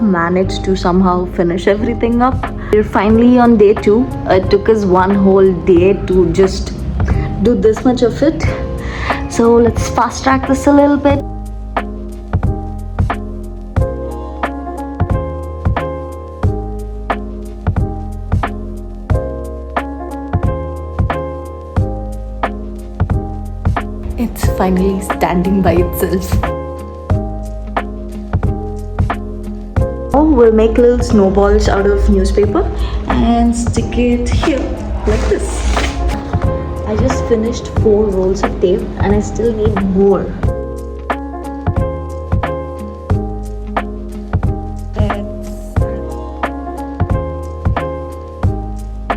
managed to somehow finish everything up. We're finally on day 2. It took us one whole day to just do this much of it. So let's fast track this a little bit. It's finally standing by itself. We'll make little snowballs out of newspaper and stick it here like this. I just finished 4 rolls of tape and I still need more.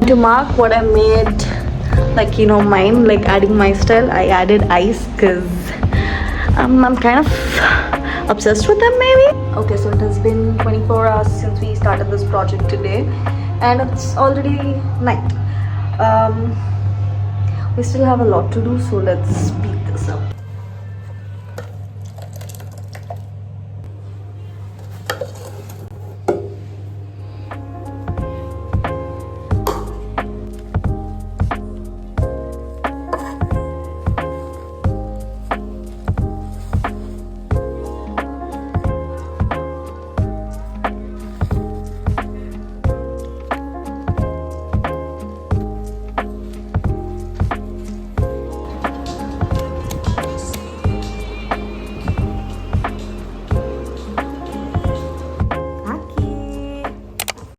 To mark what I made, like mine, like adding my style, I added ice because I'm kind of obsessed with them maybe. Okay, so it has been 24 hours since we started this project today and it's already night. We still have a lot to do, so let's speed this up.